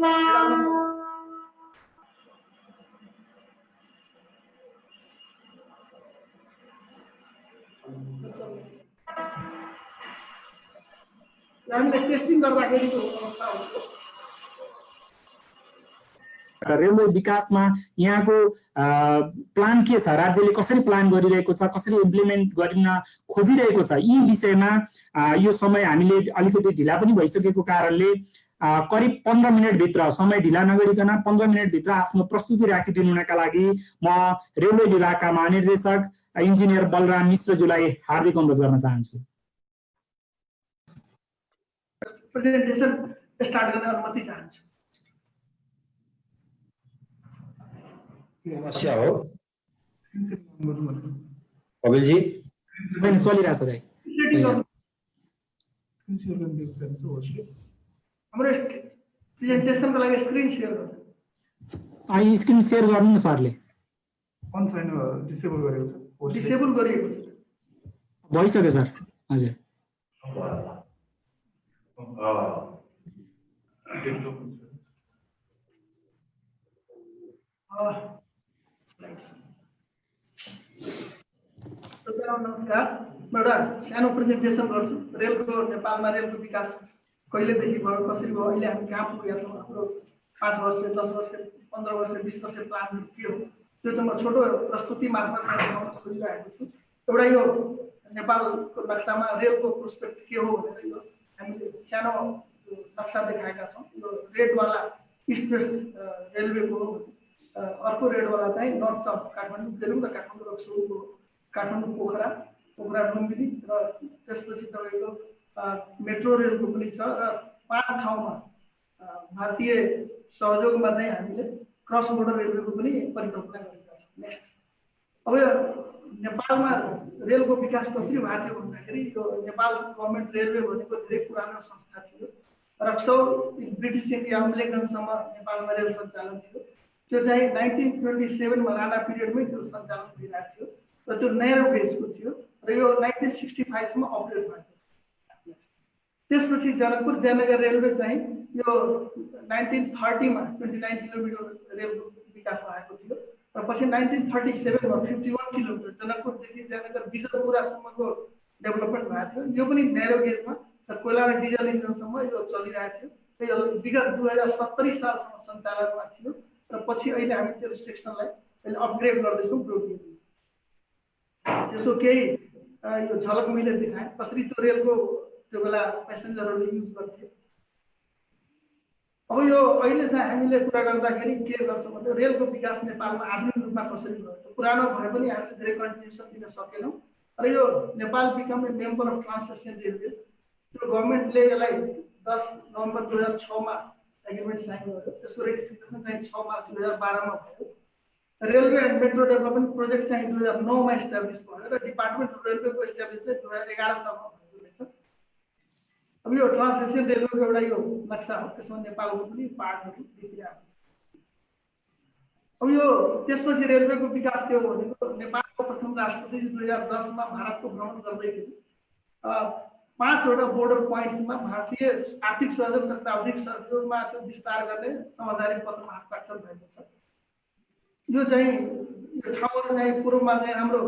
हामीले टेस्टिङ गर्दाखेरिको अवस्था हो। रेलवे विकासमा यहाँको प्लान के छ, राज्यले कसरी प्लान गरिरहेको छ, कसरी इम्प्लिमेन्ट गरिन खोजिरहेको छ, यी विषयमा यो समय हामीले अलिकति ढिला पनि भइसकेको कारणले करिब 15 मिनट भित्र, समय ढिला नगरिकन 15 मिनट भित्र आफ्नो प्रस्तुति राखिदिनुका लागि म रेलवे विभागका महानिर्देशक इन्जिनियर बलराम मिश्रज्यूलाई हार्दिक अनुरोध गर्न चाहन्छु। प्रेजेन्टेसन स्टार्ट गर्न अनुमति चाहन्छु। समस्या हो कपिलजी? चलिरहेछ दाइ। हाम्रो प्रेजेन्टेसनको लागि स्क्रिन सेयर गर्नु। स्क्रिन सेयर गर्नु न सरले। अन छैन, डिसेबल गरेको छ। डिसेबल गरिएको छ। भइसक्यो सर। हजुर। नमस्कार, म एउटा सानो प्रेजेन्टेसन गर्छु। रेलको नेपालमा रेलको विकास कहिलेदेखि भयो, कसरी भयो, अहिले हामी कहाँ पुगेका छौँ, हाम्रो 5 वर्ष, 10 वर्ष, 15 वर्ष, 20 वर्ष प्लानहरू के हो, त्यो चाहिँ म छोटो प्रस्तुति मार्फत देखाउन खोजिरहेको छु। एउटा यो नेपालको नक्सामा रेलको प्रोस्पेक्ट के हो भनेर यो हामीले सानो नक्सा देखाएका छौँ। यो रेडवाला इस्ट वेस्ट रेलवेको हो, अर्को रेडवाला चाहिँ नर्थ साउथ काठमाडौँ तेलुङ र काठमाडौँ रक्सोलको काठमाडौँ पोखरा लुम्बिनी र त्यसपछि तपाईँको मेट्रो रेलको पनि छ र 5 ठाउँमा भारतीय सहयोगमा चाहिँ हामीले क्रस बोर्डर रेलवेको पनि परिकल्पना गरेका छौँ। नेक्स्ट, अब यो नेपालमा रेलको विकास कसरी भएको थियो भन्दाखेरि यो नेपाल गभर्मेन्ट रेलवे भनेको धेरै पुरानो संस्था थियो। रक्सौल ब्रिटिस इन्डिया अम्लेखनसम्म नेपालमा रेल सञ्चालन थियो। त्यो चाहिँ 1927 मा राणा पिरियडमै त्यो सञ्चालन भइरहेको थियो र त्यो नयाँ गेजको थियो र यो 1965 सम्म अपग्रेड भएको थियो। त्यसपछि जनकपुर जयनगर रेलवे चाहिँ यो 1930 मा 29 किलोमिटर रेलको विकास भएको थियो र पछि 1937 मा 51 किलोमिटर जनकपुरदेखि जयनगर बिजरपुरासम्मको डेभलपमेन्ट भएको थियो। यो पनि नयाँ गेजमा र कोइला र डिजल इन्जिनसम्म यो चलिरहेको थियो। यो विगत 2070 सालसम्म सञ्चालनमा थियो र पछि अहिले हामी त्यो सेक्सनलाई अहिले अपग्रेड गर्दैछौँ ब्रोडगेज। त्यसो केही यो झलक मैले देखाएँ कसरी त्यो रेलको त्यो बेला पेसेन्जरहरूले युज गर्थे। अब यो अहिले चाहिँ हामीले कुरा गर्दाखेरि के गर्छौँ भने रेलको विकास नेपालमा आधुनिक रूपमा कसरी गर्छ। पुरानो भए पनि हामीले धेरै कन्ट्रिब्युसन दिन सकेनौँ र यो Nepal become a member of transasian railway, त्यो गभर्मेन्टले यसलाई 10 नोभेम्बर 2006 मा एग्रिमेन्ट साइन गर्यो। त्यसको रेटिफिकेसन चाहिँ 6 मार्च 2012 मा भयो। Railway and metro development project चाहिँ 2009 मा इस्टाब्लिस भयो र डिपार्टमेन्ट अफ रेलवेको इस्टाब्लिस चाहिँ 2011 सालमा भएको रहेछ। अब यो ट्रान्सएसियन रेलवेको एउटा यो नक्सा हो, त्यसमा नेपालको पनि पार्टहरू देखिरहेको छ। अब यो त्यसपछि रेलवेको विकास के हो भनेको नेपालको प्रथम राष्ट्रपति 2010 मा भारतको भ्रमण गर्दैखेरि 5 वटा बोर्डर पोइन्टमा भारतीय आर्थिक सहयोग र प्राविधिक सहयोगमा त्यो विस्तार गर्ने समझदारी पत्रमा हस्ताक्षर भएको छ। यो चाहिँ यो ठाउँहरू चाहिँ पूर्वमा चाहिँ हाम्रो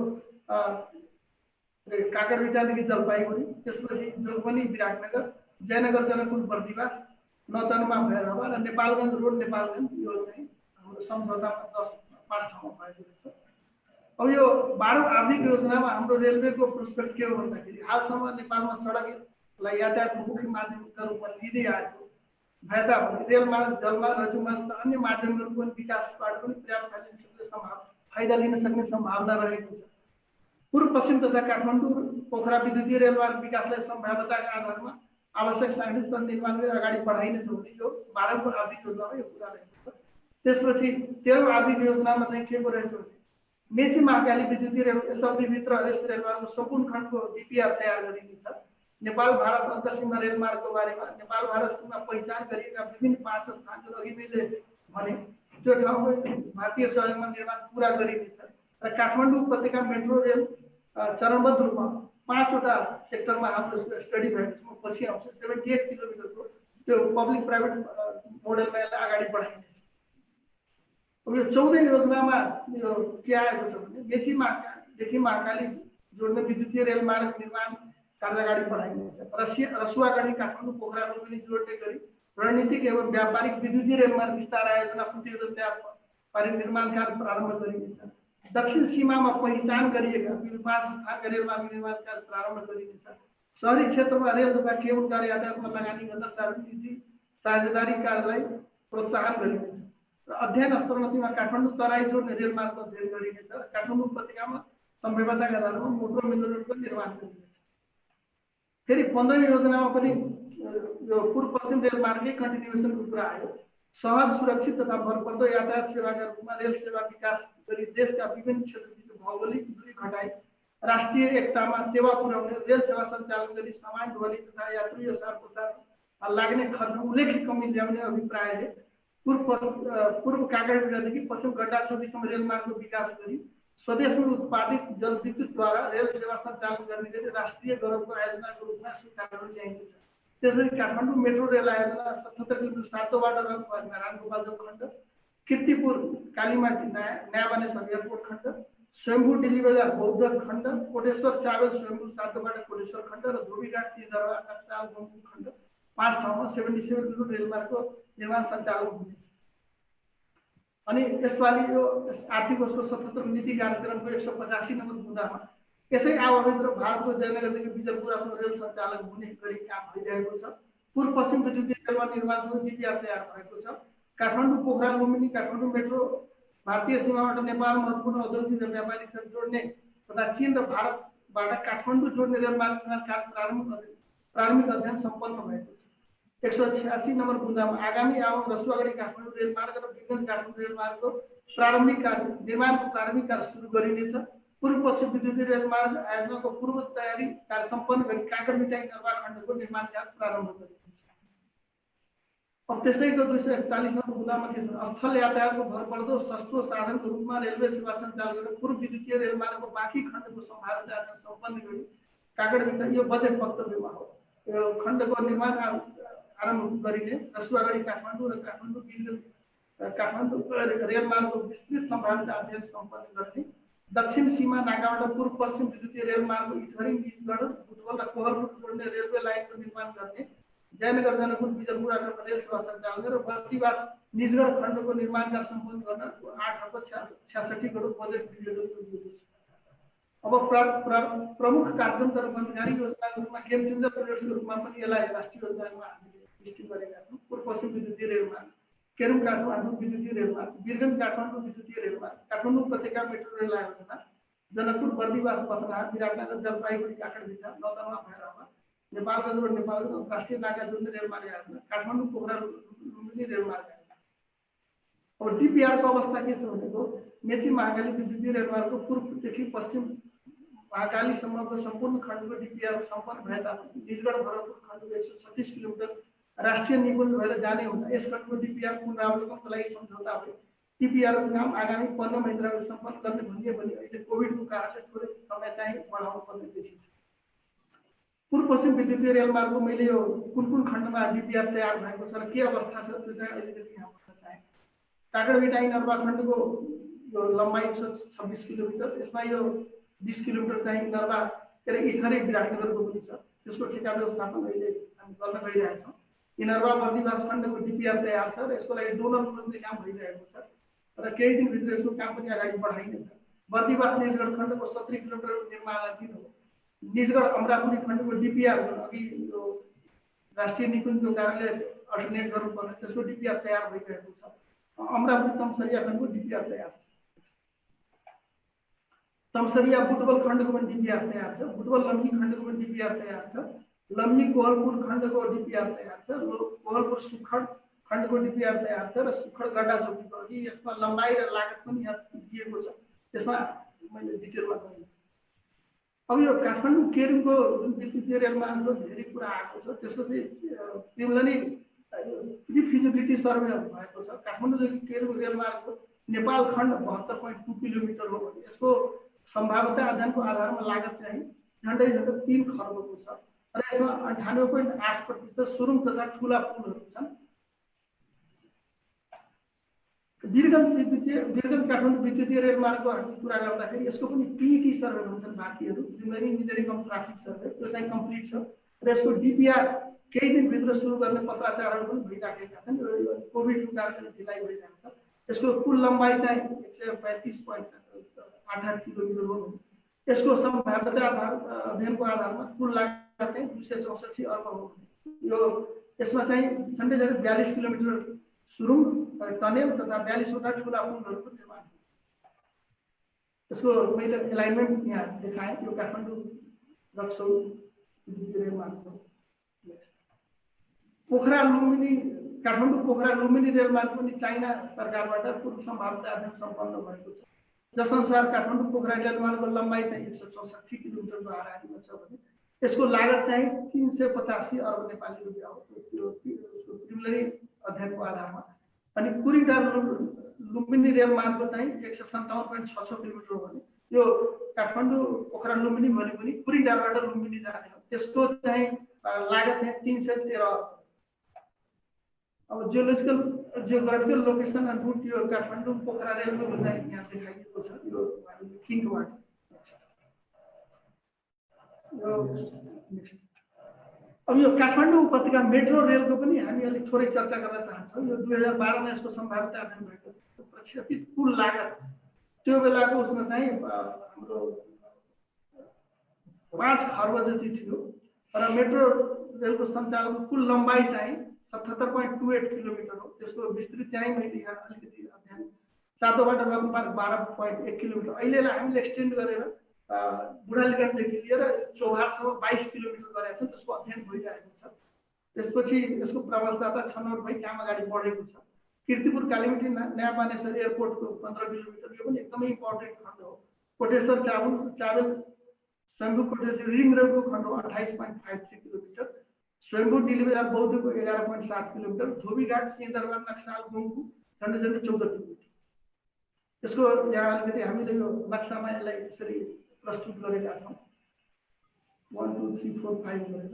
काँकरविटादेखि जलपाइगुडी, त्यसपछि जोगबनी विराटनगर, जयनगर जनकपुर बर्दिवास, नौतनमा भैरहवा र नेपालगञ्ज रोड नेपालगञ्ज, यो चाहिँ हाम्रो सम्झौतामा 5 ठाउँमा भएको छ। अब यो 12औं आर्थिक योजनामा हाम्रो रेलवेको प्रोस्पेक्ट के हो भन्दाखेरि हालसम्म नेपालमा सडकलाई यातायातको मुख्य माध्यमका रूपमा लिँदै आएको भए तापनि रेलमार्ग, जलमार्ग, रज्जुमार्ग र अन्य माध्यमहरूको पनि विकासबाट पनि पर्याप्त फाइदा लिन सक्ने सम्भावना रहेको छ। पूर्व पश्चिम तथा काठमाडौँ पोखरा विद्युतीय रेलमार्ग विकासलाई सम्भाव्यताका आधारमा आवश्यक साङ्गठित निर्माण गरी अगाडि बढाइनेछ भने यो 12औं आर्थिक योजनामा यो कुरा रहेको छ। त्यसपछि 13औं आर्थिक योजनामा चाहिँ के को रहेछ भने मेची महाकाली विद्युतीय रेल एसएलभीभित्र यस रेलमार्गको सम्पूर्ण खण्डको डीपीआर तयार गरिनेछ। नेपाल भारत अन्तरसीमा रेलमार्गको बारेमा नेपाल भारत सीमा पहिचान गरिएका विभिन्न 5 स्थानहरू अघि मैले भने त्यो ठाउँमा भारतीय सहयोगमा निर्माण पुरा गरिनेछ र काठमाडौँ उपत्यका मेट्रो रेल चरणबद्ध रूपमा 5 वटा सेक्टरमा हाम्रो स्टडी भएको छ। पछि आउँछ 78 किलोमिटरको त्यो पब्लिक प्राइभेट मोडलमा यसलाई अब यो 14 योजनामा यो के आएको छ भने मेचीदेखि महाकाली जोड्ने विद्युतीय रेल मार्ग निर्माण कार्य अगाडि बढाइनेछ। रसुवागढी काठमाडौँ पोखरा लुम्बिनी जोड्ने गरी रणनीतिक एवं व्यापारिक विद्युतीय रेल मार्ग विस्तार आयोजना प्रतिवेदन तयार पारी निर्माण कार्य प्रारम्भ गरिनेछ। दक्षिण सीमामा पहिचान गरिएका 5 स्थानका रेल मार्ग निर्माण कार्य प्रारम्भ गरिनेछ। शहरी क्षेत्रमा रेल तथा केबुल कार यातायातमा लगानी गर्न सार्वजनिक साझेदारी कार्यलाई प्रोत्साहन गरिनेछ र अध्ययन स्तरोन्नतिमा काठमाडौँ तराई जोड्ने रेल मार्ग अध्ययन गरिनेछ। काठमाडौँ उपत्यकामा सम्भाव्यताका आधारमा मोटर मेट्रो रेलको निर्माण गरिनेछ। फेरि 15 योजनामा पनि यो पूर्व पश्चिम रेल मार्गकै कन्टिन्युएसनको कुरा आयो। सहज सुरक्षित तथा भरपर्दो यातायात सेवाका रूपमा रेल सेवा विकास गरी देशका विभिन्न क्षेत्रबिच भौगोलिक दूरी घटाई राष्ट्रिय एकतामा सेवा पुर्याउने रेल सेवा सञ्चालन गरी सामान ढुवानी तथा यात्रु ओसार पसार लाग्ने खर्च उल्लेख्य कमी ल्याउने अभिप्रायले पूर्व काँक्रेबिटादेखि पश्चिम गड्डाछोपीसम्म रेल मार्गको विकास गरी स्वदेशमा उत्पादित जलविद्युतद्वारा रेल सेवा सञ्चालन गर्ने गरी राष्ट्रिय गौरवको आयोजनाको रूपमा स्वीकार ल्याइएको छ। त्यसरी काठमाडौँ मेट्रो रेल आयोजना 77 किलोमिटर सातोबाट रामगोपालचोक खण्ड, कीर्तिपुर कालीमाटी नयाँ एयरपोर्ट खण्ड, स्वयम्भू दिल्ली बजार बौद्ध खण्ड, कोटेश्वर चावल स्वयम्भू सातोबाट कोटेश्वर खण्ड र धोबीघाट तीरदरबार कास्ताल गम्पु खण्ड 5 ठाउँमा 77 किलोमिटर रेल मार्गको निर्माण सञ्चालन हुनेछ। अनि यसपालि यो आर्थिक वर्षको 77 नीति कार्यक्रमको 185 नम्बर बुँदामा यसै आवधिभित्र भारतको जयनगरदेखि बिजलपुरसम्म रेल सञ्चालन हुने गरी काम भइरहेको छ। पूर्व पश्चिम विद्युतीय रेलमा निर्माणको डीपीआर तयार भएको छ। काठमाडौँ पोखरा लुम्बिनी काठमाडौँ मेट्रो भारतीय सीमाबाट नेपाल महत्त्वपूर्ण औद्योगिक र व्यापारिक क्षेत्र जोड्ने तथा चीन र भारतबाट काठमाडौँ जोड्ने रेल मार्ग निर्माण कार्य प्रारम्भिक अध्ययन सम्पन्न भएको छ। 186 नम्बर बुँदामा आगामी आउँ रसुवागढी काठमाडौँ रेल मार्ग र विगत काठमाडौँ रेल मार्गको निर्माणको प्रारम्भिक कार्य सुरु गरिनेछ। पूर्व पश्चिम विद्युतीय रेल मार्ग आयोजनाको पूर्व तयारी कार्य सम्पन्न गरी काँक्रेबिटाई नर्वा खण्डको निर्माण कार्य प्रारम्भ गरिनेछ। अब त्यसैको 241 नम्बर बुँदामा के छ, स्थल यातायातको भरपर्दो सस्तो साधनको रूपमा रेलवे सेवा सञ्चालन गरेर पूर्व विद्युतीय रेल मार्गको बाँकी खण्डको सम्भावना आयोजन सम्पन्न गरी काँक्रेबिटाई यो बजेट वक्तव्यमा हो यो खण्डको निर्माण आरम्भ गरिने। रसुवागढी काठमाडौँ र काठमाडौँ रेल मार्गको विस्तृत सम्भावना अध्ययन सम्पन्न गर्ने। दक्षिण सीमा नाकाबाट पूर्व पश्चिम विद्युतीय रेल मार्ग इटहरी निजगढ बुटवल र कोहलपुर जोड्ने रेलवे लाइनको निर्माण गर्ने। जयनगर जनकपुर बिजलपुर रेल सेवा सञ्चालन गरेर बर्दिवास निजगढ खण्डको निर्माण कार्य सम्पन्न गर्न 8.66 करोड बजेट विनियोजन गरिएको छ। अब प्रमुख कार्यक्रम तर बन्दकारी योजनाको रूपमा गेम चेन्जर प्रोजेक्टको रूपमा पनि यसलाई राष्ट्रिय योजनामा हामीले लिस्ट गरेका छौँ। पूर्व पश्चिम विद्युतीय रेल मार्ग, केरुङ काठमाडौँ विद्युतीय रेल मार्ग, बिरगञ्ज काठमाडौँ विद्युतीय रेल मार्ग, काठमाडौँ उपत्यका मेट्रो रेल आयोजना, जनकपुर बर्दिवास बसनाथ विराटनगर जलपाइगुडी काँक्रेबिटा नौतरमा भैरवमा नेपालगञ्ज र नेपालगञ्ज राष्ट्रिय नाका जोड्ने रेल मार्ग आयोजना, काठमाडौँ पोखरा लुम्बिनी रेल मार्ग आयोजना। अब डीपीआरको अवस्था के छ भनेको मेची महाकाली विद्युतीय रेल मार्गको पूर्वदेखि पश्चिम महाकालीसम्मको सम्पूर्ण खण्डको डीपीआर सम्पन्न भए तापनि निजगढ भरतपुर खण्डको 136 किलोमिटर राष्ट्रिय निकुञ्ज भएर जाने हुँदा यस खण्डको डीपीआर पुनरावलोकनको लागि सम्झौता भयो। डीपीआरको काम आगामी 15 महिनामा सम्पन्न गर्ने भनिए पनि अहिले कोभिडको कारणले थोरै समय चाहिँ बढाउनु पर्ने देखिन्छ। पूर्व पश्चिम विद्युतीय रेल मार्गको मैले यो कुन खण्डमा डीपीआर तयार भएको छ र के अवस्था छ त्यो चाहिँ अलिकति यहाँ भन्न चाहे। काँक्रेबिटाई नर्वा खण्डको यो लम्बाइ छ 26 किलोमिटर। यसमा यो 20 किलोमिटर चाहिँ नर्वा इटहरी विराटनगरको पनि छ। त्यसको ठेका व्यवस्थापन अहिले हामी गर्न गइरहेका छौँ। नर्वा बर्दिवास खण्डको डीपीआर तयार छ र यसको लागि डोनर खोज्ने काम भइरहेको छ र केही दिनभित्र यसको काम पनि अगाडि बढाइनेछ। बर्दिवास निजगढ खण्डको 70 किलोमिटर निर्माणाधीन हो। निजगढ अमरापुरी खण्डको डीपीआर अघि यो राष्ट्रिय निकुञ्जको कारणले अल्टरनेट गर्नुपर्ने त्यसको डीपीआर तयार भइरहेको छ। अमरापुरी तमसरिया खण्डको डीपीआर तयार छ। तमसरिया बुटवल खण्डको पनि डीपीआर तयार छ। बुटवल लम्बी खण्डको पनि डीपीआर तयार छ। लम्बी कोहलपुर खण्डको डीपीआर तयार छ। कोहलपुर सुखड खण्डको डीपीआर तयार छ र सुखड गड्डाचोपीको अघि यसमा लम्बाइ र लागत पनि यहाँ दिएको छ। त्यसमा मैले डिटेलमा भन्छु। अब यो काठमाडौँ केरुङको जुन विद्युतीय रेल मार्गको धेरै कुरा आएको छ त्यसको चाहिँ तिमीलाई नै फिजिबिलिटी सर्वे भएको छ। काठमाडौँदेखि केरुङ रेल मार्गको नेपाल खण्ड 72.2 किलोमिटर हो भने यसको सम्भाव्यता अध्ययनको आधारमा लागत चाहिँ झन्डै 3 खर्बको छ र यसमा 98.8% सुरुङ तथा ठुला पुलहरू छन्। वीरगञ्ज काठमाडौँ विद्युतीय रेलमार्गको हामी कुरा गर्दाखेरि यसको पनि PET सर्वे भन्छन् बाँकीहरू, इन्जिनियरिङ अफ ट्राफिक सर्वे, त्यो चाहिँ कम्प्लिट छ र यसको DPR केही दिनभित्र सुरु गर्ने पत्राचारहरू पनि भइराखेका छन्। यो कोभिडको कारणले ढिलाइ भइरहेको छ। यसको कुल लम्बाइ चाहिँ 135.88 किलोमिटर हो। यसको सम्भाव्यता अध्ययनको आधारमा कुल लागत चाहिँ 264 अर्ब हो। यो यसमा चाहिँ झन्डै 42 किलोमिटर सुरुङ टनेल तथा 42वटा ठुला पुलहरूको निर्माण हो। यसको मैले एलाइनमेन्ट यहाँ देखाएँ। यो काठमाडौँ रक्सौल रेलमार्ग हो। पोखरा लुम्बिनी काठमाडौँ पोखरा लुम्बिनी रेलमार्ग पनि चाइना सरकारबाट पूर्व सम्भाव्यता अध्ययन सम्पन्न भएको छ, जसअनुसार काठमाडौँ पोखरा रेलमार्गको लम्बाइ चाहिँ 164 किलोमिटरको हाराहारीमा छ भने यसको लागत चाहिँ 385 अर्ब नेपाली रुपियाँ हो त्यो प्रिलिमिनरी अध्ययनको आधारमा। अनि कुरिडार लुम्बिनी रेलमार्गको चाहिँ 157.66 किलोमिटर हो भने यो काठमाडौँ पोखरा लुम्बिनी भने पनि कुरिडारबाट लुम्बिनी जाने हो। त्यसको चाहिँ लागत चाहिँ 313। अब जियोग्राफिकल लोकेसन एन्ड रुट यो काठमाडौँ पोखरा रेलवेको चाहिँ यहाँ देखाइएको छ। यो किङबाट अब यो काठमाडौँ उपत्यका मेट्रो रेलको पनि हामी अलिक थोरै चर्चा गर्न चाहन्छौँ। यो 2012 मा यसको सम्भाव्यता अध्ययन भएको प्रक्षेपित कुल लागत त्यो बेलाको उसमा चाहिँ हाम्रो 5 खर्ब जति थियो र मेट्रो रेलको सञ्चालनको कुल लम्बाइ चाहिँ 77.28 किलोमिटर हो। त्यसको विस्तृत चाहिँ मैले यहाँ अलिकति अध्ययन सातोबाट लगभग 12.1 किलोमिटर अहिलेलाई हामीले एक्सटेन्ड गरेर बुढालीगढदेखि लिएर चौहारसम्म 22 किलोमिटर गरेका छौँ। त्यसको अध्ययन भइरहेको छ। त्यसपछि यसको प्रवेशदाता छनौट भई काम अगाडि बढेको छ। कीर्तिपुर कालीमिठी नयाँ बानेश्वर एयरपोर्टको 15 किलोमिटर यो पनि एकदमै इम्पोर्टेन्ट खण्ड हो। कोटेश्वर चावल स्वयम्भू कोटेश्वर रिङ रोडको खण्ड हो 28.53 किलोमिटर। स्वयम्भू डिलिभरी बौद्धको 11.7 किलोमिटर। धोबीघाट सिंहदरबार नक्साल गुम्पु झन्डै 14 किलोमिटर। यसको यहाँ अलिकति हामीले यो नक्सामा यसलाई यसरी प्रस्तुत गरेका छौँ 1 2 3 4 5 गरेर।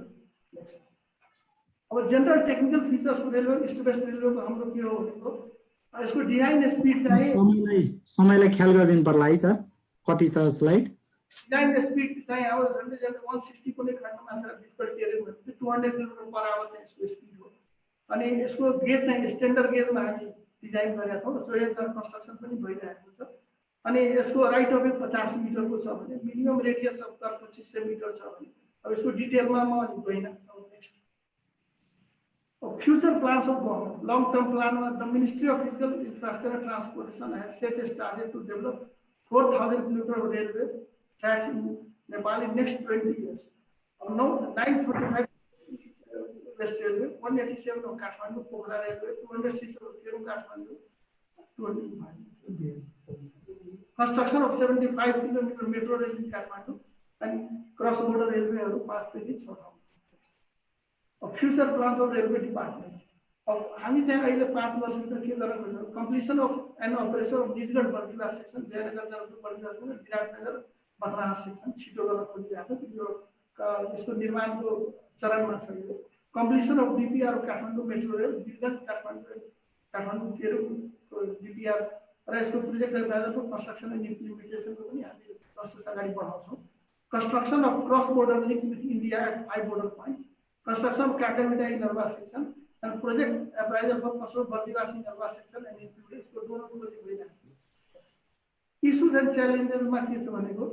अब general technical features railway east west रेलवेको हाम्रो के हो भनेको यसको डिजाइन स्पिड चाहिँ समयलाई ख्याल गरिदिनु पर्ला है सर। कति छ स्लाइड? डिजाइन स्पिड चाहिँ अब झन्डै 160 कुनै खण्डमा छ डिफिकल्टी एरिया भनेको 200 किलोमिटर पर आवर चाहिँ यसको स्पिड हो। अनि यसको गेज चाहिँ स्ट्यान्डर्ड गेजमा हामी डिजाइन गरेका छौँ। सो यसको कन्स्ट्रक्सन पनि भइरहेको छ। अनि यसको राइट अफ वे 50 मिटरको छ भने minimum radius of curve 2500 metre छ भने अब यसको डिटेलमा म गइन। Future plans of government long term प्लानमा the ministry of physical infrastructure and transportation has set a target to develop 4000 kilometre of railway tracks in Nepal in next 20 years. Now 945 West Railway, 187 of Kathmandu Pokhara Railway, 206 of Kerala Kathmandu, 25. Construction of 75 kilometer metro rail in Kathmandu and cross border railway are past the of future plans of railway department. Of हामी चाहिँ अहिले 5 वर्षभित्र के गर्न खोज्छौँ completion of and operation of Nijgadh Bardiba section Jaynagar Bardiba section Biratnagar बदनाथ section छिटो गर्न खोजिरहेको छ। यो यसको निर्माणको चरणमा छ। यो completion of DPR Kathmandu metro rail Birgunj Kathmandu केरुको DPR र यसको प्रोजेक्ट एडभाइजरको कन्स्ट्रक्सन एन्ड इम्प्लिमेन्टेसनको पनि हामीले प्रोसेस अगाडि बढाउँछौँ। Construction of cross border link with India at 5 border point, construction of काकामिटा Inaruwa section and project appraisal for Kasur Bardivasi Nalwa section and includes को दोनों प्रोजेक्ट भइरहेको छ। इश्यूज एन्ड च्यालेन्जेसमा के छ भनेको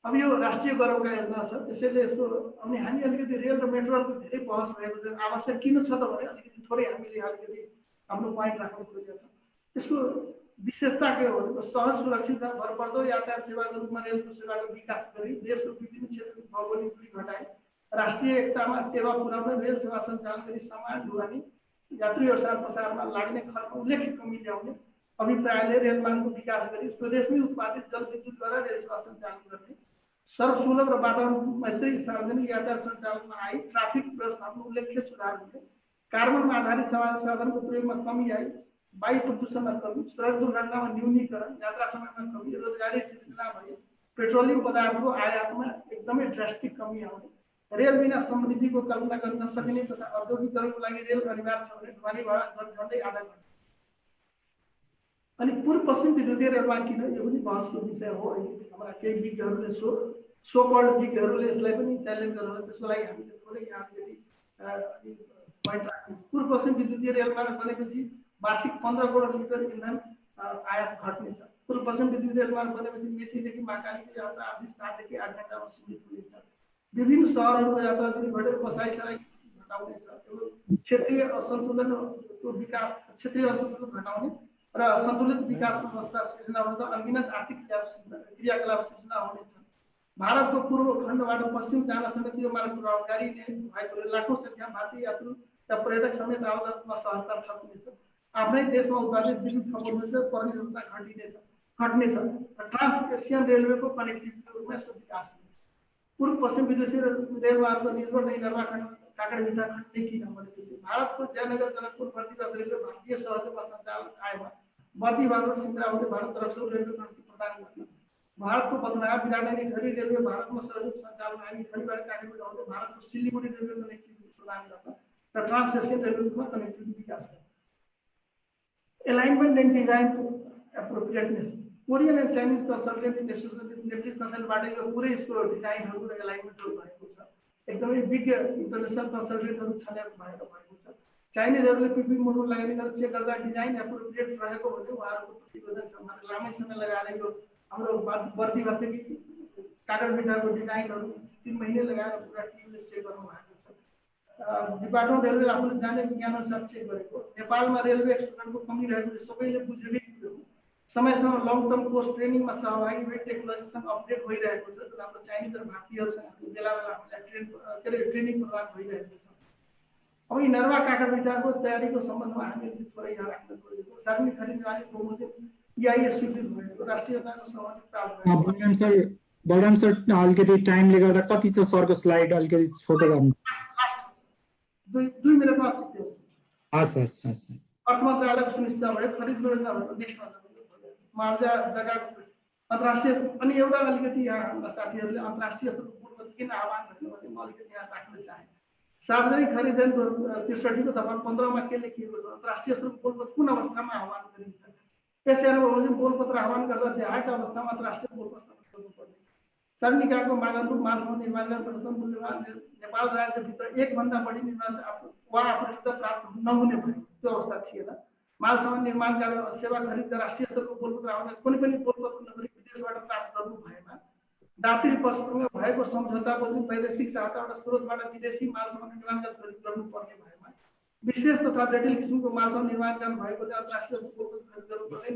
अब यो राष्ट्रिय गौरवका योजना छ। त्यसैले यसको अनि हामी अलिकति रेल र मेट्रोको धेरै बहस भएको छ। आवश्यक किन छ त भने अलिकति थोरै हामीले अलिकति हाम्रो पोइन्ट राख्न खोजेका छौँ। यसको विशेषता के हो भनेको सहज सुरक्षित र भरपर्दो यातायात सेवाको रूपमा रेलको सेवाको विकास गरी देशको विभिन्न क्षेत्रको भौगोलिक दूरी घटाई राष्ट्रिय एकतामा सेवा पुर्याउन रेल सेवा सञ्चालन गरी सामान ढुवानी यात्री ओसार प्रसारमा लाग्ने खर्च उल्लेख्य कमी ल्याउने अभिप्रायले रेलमार्गको विकास गरी स्वदेशमै उत्पादित जलविद्युतद्वारा रेल सेवा सञ्चालन गर्ने सर्वसुलभ र वातावरण मैत्री सार्वजनिक यातायात सञ्चालनमा आई ट्राफिक व्यवस्थापनमा उल्लेख्य सुधार हुने, कार्बन आधारित साधनको प्रयोगमा कमी आई, वायु प्रदूषणमा कमी, सडक दुर्घटनामा न्यूनीकरण, यात्रा समयमा कमी, रोजगारी सृजना भई पेट्रोलियम पदार्थको आयातमा एकदमै ड्रास्टिक कमी आउने, रेल बिना समृद्धिको कल्पना गर्न नसकिने तथा औद्योगिकरणको लागि रेल अनिवार्य छ भने ढुवानी भाडा झन्डै आधा घण्टा। अनि पूर्व पश्चिम विद्युतीय रेलमा किन यो पनि बहसको विषय हो। अहिले हाम्रा केही विज्ञहरूले सो कल्ड विज्ञहरूले यसलाई पनि च्यालेन्ज गरेर त्यसको लागि हामीले थोरै यहाँ पोइन्ट राख्छौँ। पूर्व पश्चिम विद्युतीय रेलमा बनेपछि वार्षिक 15 करोड लिटर इन्धन आयात घट्नेछ। पूर्व पश्चिम विद्युतीय रेलमा बनेपछि मेचीदेखि महाकालीको यात्रा आधी 7 देखि 8 घण्टामा सीमित हुनेछ। विभिन्न सहरहरूको यात्रा दूरी घटेर बसाइसराई घटाउनेछ। क्षेत्रीय असन्तुलनको विकास, क्षेत्रीय असन्तुलन घटाउने र सन्तुलित विकास व्यवस्था सृजना हुँदा अनगिनत आर्थिक क्रियाकलाप सृजना हुनेछ। भारतको पूर्व खण्डबाट पश्चिम जान समेत यो मार्ग प्रभावकारी भएकोले लाखौं संख्या भारतीय यात्रु र पर्यटक समेत आवागमनमा सहजता थप्नेछ। आफ्नै देशमा उत्पादित विद्युत खपाउनेछ, परियोजना घट्नेछ र ट्रान्स एसियन रेलवेको कनेक्टिभिटी रूपमा यसको विकास हुनेछ। पूर्व पश्चिम विदेशी रेलमार्ग निर्भर नै निर्वाचन काँक्रेबिटा खण्डै किन भनेपछि भारतको जयनगर जनकपुर प्रतिगत रेलवे भारतीय सहजमा सञ्चालन आएमा बर्दी बाजार सिन्द्रावती भारत तरफ रेलवे कनेक्टिभिटी प्रदान गर्न। भारतको बदनाम विराटनगर घरी रेलवे भारतमा सहयोग सञ्चालन आएमा घरीबाट काँक्रेबिटा आउँदै भारतको सिलिगुडी रेलवे कनेक्टिभिटी प्रदान गर्न र ट्रान्स एसियन रेलवेमा कनेक्टिभिटी विकास गर्न। Alignment and design appropriateness. Korean and Chinese consultant नेतृत्व कसैबाट यो पुरै यसको डिजाइनहरू र एलाइनमेन्टहरू भएको छ। एकदमै बिग इन्टरनेसनल कन्सल्टेन्टहरू छानेर भएको छ। चाइनिजहरूले पिपी मोडल लगानी गरेर चेक गर्दा डिजाइन एप्रोप्रिएट रहेको भन्ने उहाँहरूको प्रतिवेदन छ। उहाँले लामै समय लगाएर यो हाम्रो बर्दी बस्ती काँक्रेबिटाको डिजाइनहरू 3 महिने लगाएर पुरा टिमले चेक गर्नु भएको छ। डिपार्टमेन्ट रेलवे आफूले जाने विज्ञान अनुसार चेक गरेको। नेपालमा रेलवे एक्सिडेन्टको कमी रहेको सबैले बुझेकै कुरो हो। समयसँग लङ टर्म कोर्स ट्रेनिङमा सहभागी भई टेक्नोलोजीसँग अपडेट भइरहेको छ। हाम्रो चाइनिज र भारतीयहरूसँग बेला हामीलाई ट्रेनिङ प्रदान भइरहेको छ। अब यी नर्वा काँक्रेबिटाको तयारीको सम्बन्धमा हामीले थोरै यहाँ राख्न खोजेको सार्वजनिक खरिद नीति बमोजिम EIS स्वीकृत भएको राष्ट्रियताको सहमति प्राप्त भएको। बलराम सर अलिकति टाइमले गर्दा कति छ सरको स्लाइड अलिकति छोटो गर्नु। 2 मिनटमा सक्यो। हस् हस् हस्। अर्थ मन्त्रालयको सुनिश्चित भयो खरिद योजना भनेको नेक्स्टमा मुआवजा जग्गा अन्तर्राष्ट्रिय अनि एउटा अलिकति यहाँ हाम्रा साथीहरूले अन्तर्राष्ट्रिय स्तरको पूर्व किन आह्वान गर्नु भने म अलिकति यहाँ राख्न चाहे। सार्वजनिक खरिद ऐन 63 को दफा 15 मा के लेखिएको छ अन्तर्राष्ट्रिय स्तरको बोलपत्र कुन अवस्थामा आह्वान गरिन्छ। त्यसैले बमोजिम बोलपत्र आह्वान गर्दा देहायका अवस्थामा अन्तर्राष्ट्रिय बोलपत्र गर्नुपर्ने। सार्वजनिक निकायको मागअनुरूप मालसम्म निर्माण गर्न प्रदर्शन मूल्यमान नेपाल राज्यभित्र 1 भन्दा बढी निर्माण वा आपूर्ति प्राप्त नहुने भयो त्यो अवस्था थिएन। मालसम्म निर्माण गरेर सेवा खरिद राष्ट्रिय स्तरको बोलपत्र आह्वान कुनै पनि बोलपत्र नगरी विदेशबाट प्राप्त गर्नु भएमा दात्री पक्षसँग भएको सम्झौता बमोजिम वैदेशिक सहायताबाट स्रोतबाट विदेशी मालसम्म निर्माण खरिद गर्नुपर्ने भएमा विशेष तथा जटिल किसिमको मालसम्म निर्माण गर्न भएकोले अन्तर्राष्ट्रिय बोलपत्र खरिद गर्नुपर्ने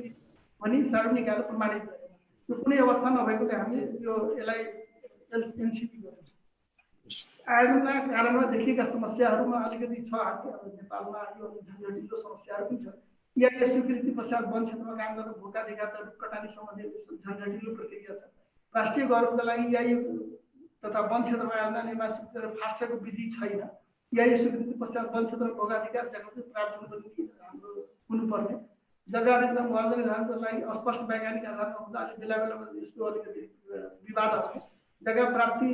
भनी सार्वजनिक निकायले प्रमाणित गरेको। यो कुनै अवस्था नभएकोले हामीले यो यसलाई एनसीपी गरेको। आयोजना कारणमा देखिएका समस्याहरूमा अलिकति छ। नेपालमा यो जटिलो समस्याहरू पनि छ। EIS स्वीकृति पश्चात वन क्षेत्रमा काम गर्न भूका अधिकार र कटानी सम्बन्धी जटिलो प्रक्रिया छ। राष्ट्रिय गौरवका लागि EIS तथा वन क्षेत्रमा आयोजना निर्माण स्वीकृति र फास्टको विधि छैन। EIS स्वीकृति पश्चात वन क्षेत्रमा भोगाधिकार जग्गा प्राप्त हुनुपर्ने जग्गा मुआवजा निर्धारणको लागि अस्पष्ट वैज्ञानिक आधारमा हुँदा अहिले बेला बेलामा यसको अलिकति विवाद आउँछ। जग्गा प्राप्ति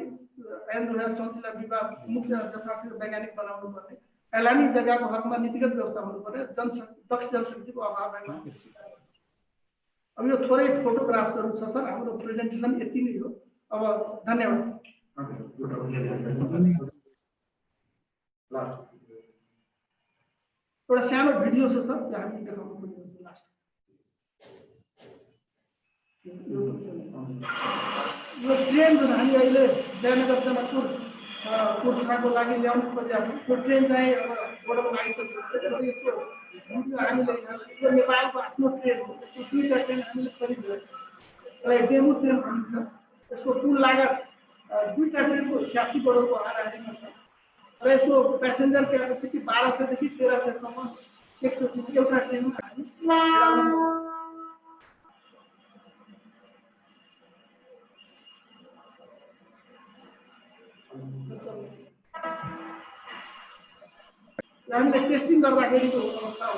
ऐन 2034 विवाद मुख्य जग्गा वैज्ञानिक बनाउनु पर्ने। एलानी जग्गाको हकमा नीतिगत व्यवस्था हुनुपर्ने। दक्ष जनशक्तिको अभाव भएमा अब यो थोरै फोटोग्राफ्सहरू छ सर। हाम्रो प्रेजेन्टेसन यति नै हो। अब धन्यवाद। एउटा सानो भिडियो छ सर त्यो हामी देखाउनु पर्ने लास्ट। यो ट्रेन जुन हामी अहिले जयनगर जनकपुर कुर्साको लागि ल्याउनु खोजेको त्यो ट्रेन चाहिँ अब बोर्डरमा आइसकेको छ। हामीले यो नेपालको आफ्नो ट्रेन हो। त्यो 2टा ट्रेन हामीले खरिद गरेको र डेमो ट्रेन भनिन्छ। यसको कुल लागत 2टा ट्रेनको 86 करोडको हाराहारीमा छ र यसको प्यासेन्जर क्यापेसिटी 1200 देखि 1300 सम्म एउटा ट्रेनमा हामीले टेस्टिङ गर्दाखेरिको अवस्था हो।